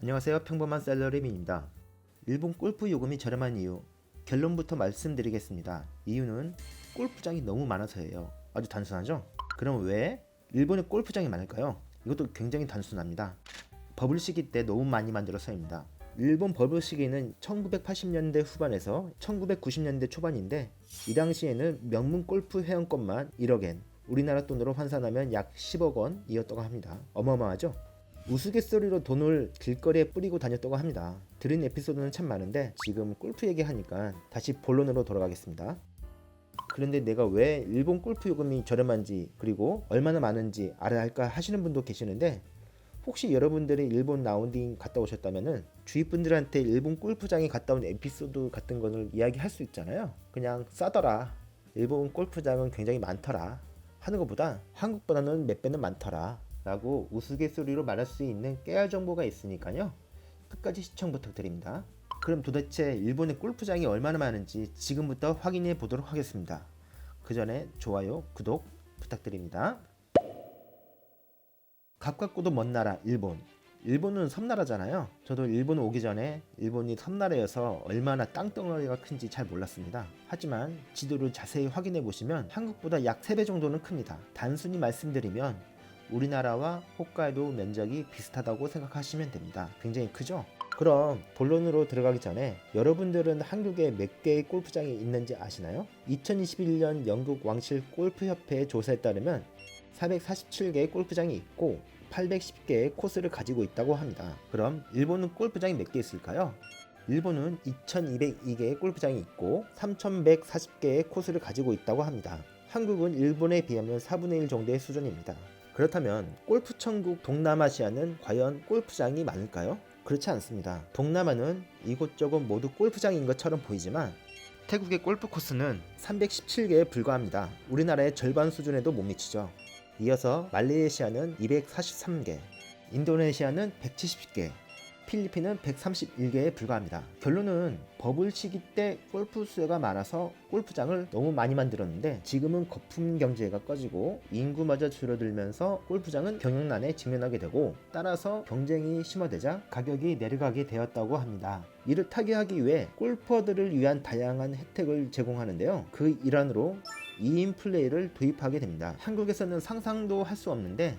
안녕하세요. 평범한 셀러리맨입니다. 일본 골프 요금이 저렴한 이유, 결론부터 말씀드리겠습니다. 이유는 골프장이 너무 많아서예요. 아주 단순하죠? 그럼 왜 일본에 골프장이 많을까요? 이것도 굉장히 단순합니다. 버블 시기 때 너무 많이 만들어서입니다. 일본 버블 시기는 1980년대 후반에서 1990년대 초반인데, 이 당시에는 명문 골프 회원권만 1억엔, 우리나라 돈으로 환산하면 약 10억 원이었다고 합니다. 어마어마하죠? 우스갯소리로 돈을 길거리에 뿌리고 다녔다고 합니다. 들은 에피소드는 참 많은데 지금 골프 얘기하니까 다시 본론으로 돌아가겠습니다. 그런데 내가 왜 일본 골프 요금이 저렴한지, 그리고 얼마나 많은지 알아야 할까 하시는 분도 계시는데, 혹시 여러분들이 일본 라운딩 갔다 오셨다면은 주위 분들한테 일본 골프장에 갔다 온 에피소드 같은 거를 이야기할 수 있잖아요. 그냥 싸더라, 일본 골프장은 굉장히 많더라 하는 것보다 한국보다는 몇 배는 많더라 라고 우스갯소리로 말할 수 있는 깨알 정보가 있으니까요. 끝까지 시청 부탁드립니다. 그럼 도대체 일본의 골프장이 얼마나 많은지 지금부터 확인해 보도록 하겠습니다. 그 전에 좋아요, 구독 부탁드립니다. 가깝고도 먼 나라 일본. 일본은 섬나라잖아요. 저도 일본 오기 전에 일본이 섬나라여서 얼마나 땅덩어리가 큰지 잘 몰랐습니다. 하지만 지도를 자세히 확인해 보시면 한국보다 약 3배 정도는 큽니다. 단순히 말씀드리면 우리나라와 홋카이도 면적이 비슷하다고 생각하시면 됩니다. 굉장히 크죠? 그럼 본론으로 들어가기 전에 여러분들은 한국에 몇 개의 골프장이 있는지 아시나요? 2021년 영국 왕실 골프협회의 조사에 따르면 447개의 골프장이 있고 810개의 코스를 가지고 있다고 합니다. 그럼 일본은 골프장이 몇 개 있을까요? 일본은 2202개의 골프장이 있고 3140개의 코스를 가지고 있다고 합니다. 한국은 일본에 비하면 4분의 1 정도의 수준입니다. 그렇다면 골프 천국 동남아시아는 과연 골프장이 많을까요? 그렇지 않습니다. 동남아는 이곳저곳 모두 골프장인 것처럼 보이지만 태국의 골프 코스는 317개에 불과합니다. 우리나라의 절반 수준에도 못 미치죠. 이어서 말레이시아는 243개, 인도네시아는 170개, 필리핀은 131개에 불과합니다. 결론은 버블 시기 때 골프 수요가 많아서 골프장을 너무 많이 만들었는데, 지금은 거품 경제가 꺼지고 인구마저 줄어들면서 골프장은 경영난에 직면하게 되고, 따라서 경쟁이 심화되자 가격이 내려가게 되었다고 합니다. 이를 타개하기 위해 골퍼들을 위한 다양한 혜택을 제공하는데요. 그 일환으로 2인 플레이를 도입하게 됩니다. 한국에서는 상상도 할 수 없는데,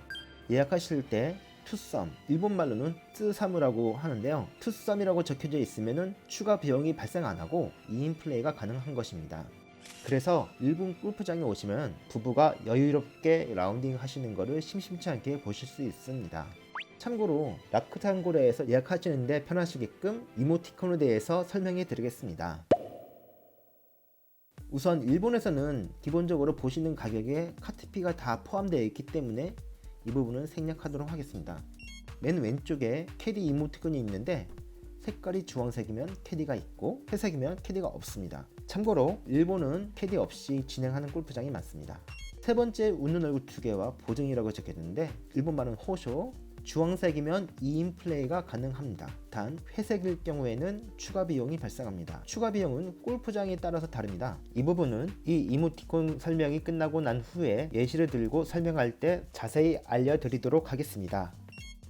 예약하실 때 투썸, 일본말로는 쯔사무라고 하는데요. 투썸이라고 적혀져 있으면 추가 비용이 발생 안하고 2인 플레이가 가능한 것입니다. 그래서 일본 골프장에 오시면 부부가 여유롭게 라운딩 하시는 것을 심심치 않게 보실 수 있습니다. 참고로 라크탄고레에서 예약하시는데 편하시게끔 이모티콘에 대해서 설명해 드리겠습니다. 우선 일본에서는 기본적으로 보시는 가격에 카트피가 다 포함되어 있기 때문에 이 부분은 생략하도록 하겠습니다. 맨 왼쪽에 캐디 이모티콘이 있는데, 색깔이 주황색이면 캐디가 있고 회색이면 캐디가 없습니다. 참고로 일본은 캐디 없이 진행하는 골프장이 많습니다. 세 번째, 웃는 얼굴 2개와 보증이라고 적혀있는데, 일본말은 호쇼, 주황색이면 2인 플레이가 가능합니다. 단 회색일 경우에는 추가 비용이 발생합니다. 추가 비용은 골프장에 따라서 다릅니다. 이 부분은 이 이모티콘 설명이 끝나고 난 후에 예시를 들고 설명할 때 자세히 알려드리도록 하겠습니다.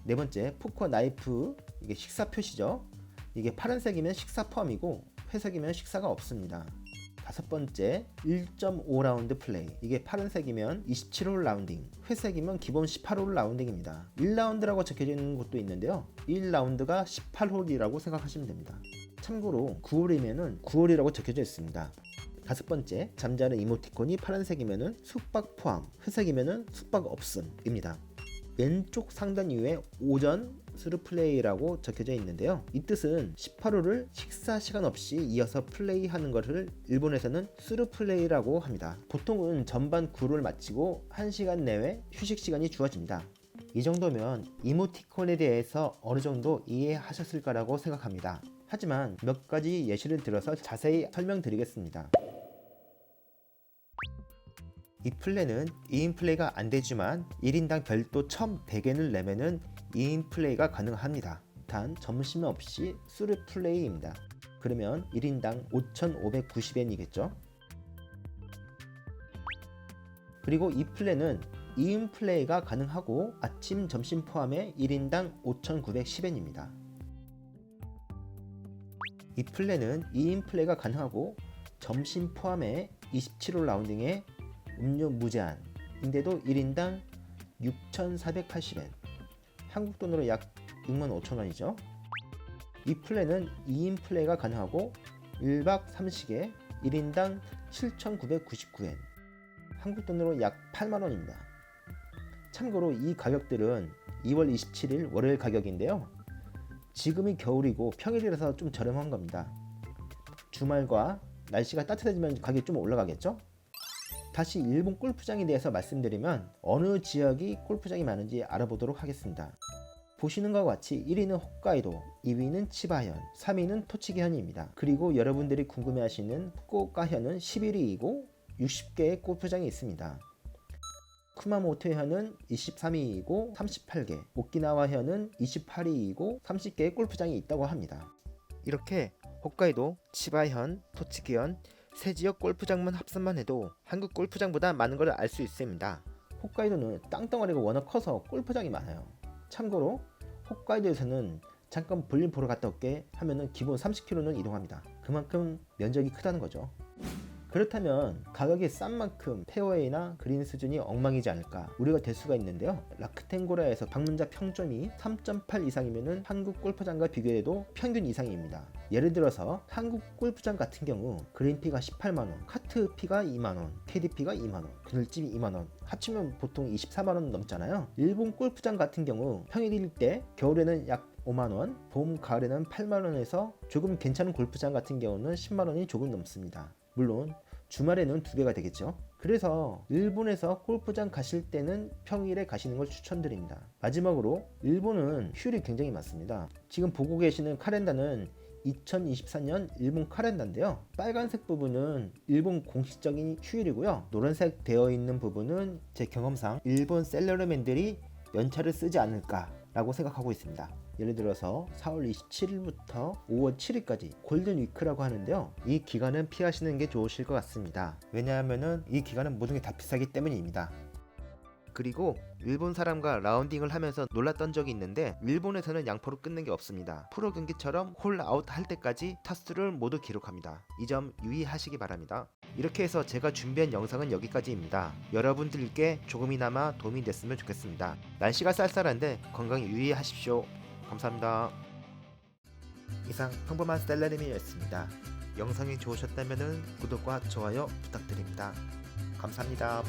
네 번째, 포커 나이프. 이게 식사 표시죠. 이게 파란색이면 식사 포함이고 회색이면 식사가 없습니다. 다섯 번째, 1.5라운드 플레이. 이게 파란색이면 27홀 라운딩, 회색이면 기본 18홀 라운딩입니다. 1라운드라고 적혀져 있는 곳도 있는데요. 1라운드가 18홀이라고 생각하시면 됩니다. 참고로 9홀이면 9홀이라고 적혀져 있습니다. 다섯 번째, 잠자는 이모티콘이 파란색이면 숙박 포함, 회색이면 숙박 없음입니다. 왼쪽 상단 위에 오전 스루플레이라고 적혀져 있는데요. 이 뜻은 18홀을 식사 시간 없이 이어서 플레이하는 것을 일본에서는 스루플레이라고 합니다. 보통은 전반 9홀을 마치고 1시간 내외 휴식 시간이 주어집니다. 이 정도면 이모티콘에 대해서 어느 정도 이해하셨을 거라고 생각합니다. 하지만 몇 가지 예시를 들어서 자세히 설명드리겠습니다. 이 플랜은 2인 플레이가 안되지만 1인당 별도 1100엔을 내면은 2인 플레이가 가능합니다. 단 점심 없이 수루 플레이입니다. 그러면 1인당 5590엔이겠죠. 그리고 이 플랜은 2인 플레이가 가능하고 아침 점심 포함해 1인당 5910엔입니다. 이 플랜은 2인 플레이가 가능하고 점심 포함해 27홀 라운딩에 음료 무제한인데도 1인당 6,480엔, 한국 돈으로 약 65,000원이죠. 이 플랜은 2인 플레이가 가능하고 1박 3식에 1인당 7,999엔, 한국 돈으로 약 8만원입니다. 참고로 이 가격들은 2월 27일 월요일 가격인데요. 지금이 겨울이고 평일이라서 좀 저렴한 겁니다. 주말과 날씨가 따뜻해지면 가격이 좀 올라가겠죠? 다시 일본 골프장에 대해서 말씀드리면 어느 지역이 골프장이 많은지 알아보도록 하겠습니다. 보시는 것과 같이 1위는 홋카이도, 2위는 치바현, 3위는 토치기현입니다. 그리고 여러분들이 궁금해하시는 후쿠오카현은 11위이고 60개의 골프장이 있습니다. 쿠마모토현은 23위이고 38개, 오키나와현은 28위이고 30개의 골프장이 있다고 합니다. 이렇게 홋카이도, 치바현, 토치기현 세 지역 골프장만 합산만 해도 한국 골프장보다 많은 걸 알 수 있습니다. 홋카이도는 땅덩어리가 워낙 커서 골프장이 많아요. 참고로 홋카이도에서는 잠깐 볼일 보러 갔다 올게 하면은 기본 30km는 이동합니다. 그만큼 면적이 크다는 거죠. 그렇다면 가격이 싼 만큼 페어웨이나 그린 수준이 엉망이지 않을까 우려가 될 수가 있는데요. 라크텐고라에서 방문자 평점이 3.8 이상이면 한국 골프장과 비교해도 평균 이상입니다. 예를 들어서 한국 골프장 같은 경우 그린피가 18만원, 카트피가 2만원, 캐디피가 2만원, 그늘집이 2만원, 합치면 보통 24만원 넘잖아요. 일본 골프장 같은 경우 평일일 때 겨울에는 약 5만원, 봄, 가을에는 8만원에서 조금 괜찮은 골프장 같은 경우는 10만원이 조금 넘습니다. 물론 주말에는 2배가 되겠죠. 그래서 일본에서 골프장 가실 때는 평일에 가시는 걸 추천드립니다. 마지막으로 일본은 휴일이 굉장히 많습니다. 지금 보고 계시는 카렌다는 2024년 일본 카렌다인데요. 빨간색 부분은 일본 공식적인 휴일이고요. 노란색 되어 있는 부분은 제 경험상 일본 셀러리맨들이 연차를 쓰지 않을까 라고 생각하고 있습니다. 예를 들어서 4월 27일부터 5월 7일까지 골든 위크라고 하는데요. 이 기간은 피하시는 게 좋으실 것 같습니다. 왜냐하면 이 기간은 모든 게 다 비싸기 때문입니다. 그리고 일본 사람과 라운딩을 하면서 놀랐던 적이 있는데 일본에서는 양포로 끊는 게 없습니다. 프로 경기처럼 홀아웃 할 때까지 타수를 모두 기록합니다. 이 점 유의하시기 바랍니다. 이렇게 해서 제가 준비한 영상은 여기까지입니다. 여러분들께 조금이나마 도움이 됐으면 좋겠습니다. 날씨가 쌀쌀한데 건강 유의하십시오. 감사합니다. 이상 평범한 셀러리맨이었습니다. 영상이 좋으셨다면 구독과 좋아요 부탁드립니다. 감사합니다.